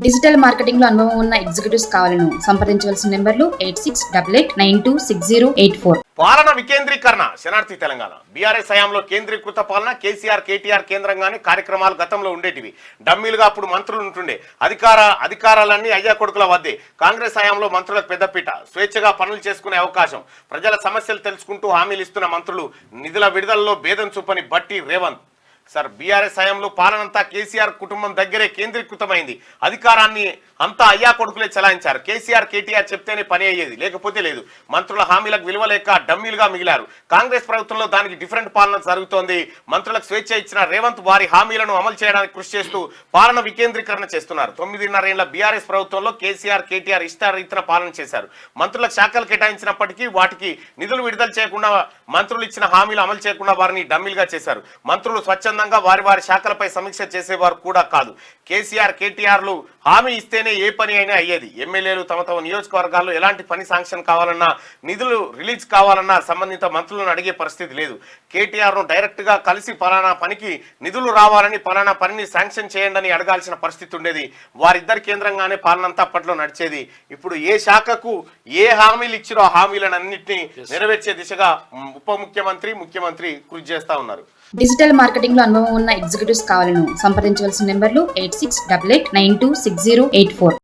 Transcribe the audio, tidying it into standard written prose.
Digital marketing లో అనుభవం ఉన్న ఎగ్జిక్యూటివ్స్ కావాలను సంప్రదించవలసిన నెంబర్లు 8688926084. పాలన వికేంద్రీకరణ శనార్థి తెలంగాణ. బీఆర్ఎస్ హయాంలో కేంద్రీకృత పాలన, కేసీఆర్ కేటీఆర్ కేంద్రంగానే కార్యక్రమాలు గతంలో ఉండేటివి. డమ్మీలుగా అప్పుడు మంత్రులు ఉంటుండే. అధికారాలన్నీ అయ్యా కొడుకుల వద్దే. కాంగ్రెస్ హయాంలో మంత్రులకు పెద్దపీట, స్వేచ్ఛగా పనులు చేసుకునే అవకాశం, ప్రజల సమస్యలు తెలుసుకుంటూ హామీలు ఇస్తున్న మంత్రులు, నిధుల విడుదలలో భేదం చూపని బట్టి రేవంత్. సార్, బీఆర్ఎస్ హయాంలో పాలనంతా కేసీఆర్ కుటుంబం దగ్గరే కేంద్రీకృతమైంది. అధికారాన్ని అంతా అయ్యా కొడుకులే చలాయించారు. కేసీఆర్ కేటీఆర్ చెప్తేనే పని అయ్యేది, లేకపోతే లేదు. మంత్రుల హామీలకు విలువ లేక డమ్మీలుగా మిగిలారు. కాంగ్రెస్ ప్రభుత్వంలో దానికి డిఫరెంట్ పాలన జరుగుతోంది. మంత్రులకు స్వేచ్ఛ ఇచ్చిన రేవంత్ వారి హామీలను అమలు చేయడానికి కృషి చేస్తూ పాలన వికేంద్రీకరణ చేస్తున్నారు. 9.5 ఏళ్ల బీఆర్ఎస్ ప్రభుత్వంలో కేసీఆర్ కేటీఆర్ ఇష్టారీతిన పాలన చేశారు. మంత్రులకు శాఖలు కేటాయించినప్పటికీ వాటికి నిధులు విడుదల చేయకుండా, మంత్రులు ఇచ్చిన హామీలు అమలు చేయకుండా వారిని డమ్మీలుగా చేశారు. మంత్రులు స్వచ్ఛందంగా వారి శాఖలపై సమీక్ష చేసేవారు కూడా కాదు. కేసీఆర్ కేటీఆర్లు హామీ ఇస్తేనే ఏ పని అయినా అయ్యేది. ఎమ్మెల్యేలు తమ నియోజకవర్గాల్లో ఎలాంటి పని శాంక్షన్ కావాలన్నా, నిధులు రిలీజ్ కావాలన్నా సంబంధిత మంత్రులను అడిగే పరిస్థితి లేదు. కేటీఆర్ను డైరెక్ట్ గా కలిసి పలానా పనికి నిధులు రావాలని, పలానా పనిని శాంక్షన్ చేయండి అని అడగాల్సిన పరిస్థితి ఉండేది. వారిద్దరి కేంద్రంగానే పాలనంతా అప్పట్లో నడిచేది. ఇప్పుడు ఏ శాఖకు ఏ హామీలు ఇచ్చిరో ఆ హామీలన్నింటినీ నెరవేర్చే దిశగా ఉప ముఖ్యమంత్రి, ముఖ్యమంత్రి కృషి చేస్తా ఉన్నారు. డిజిటల్ మార్కెటింగ్ లో అనుభవం ఉన్న ఎగ్జిక్యూటివ్స్ కావాలను సంప్రదించవలసిన నెంబర్లు 8688926084.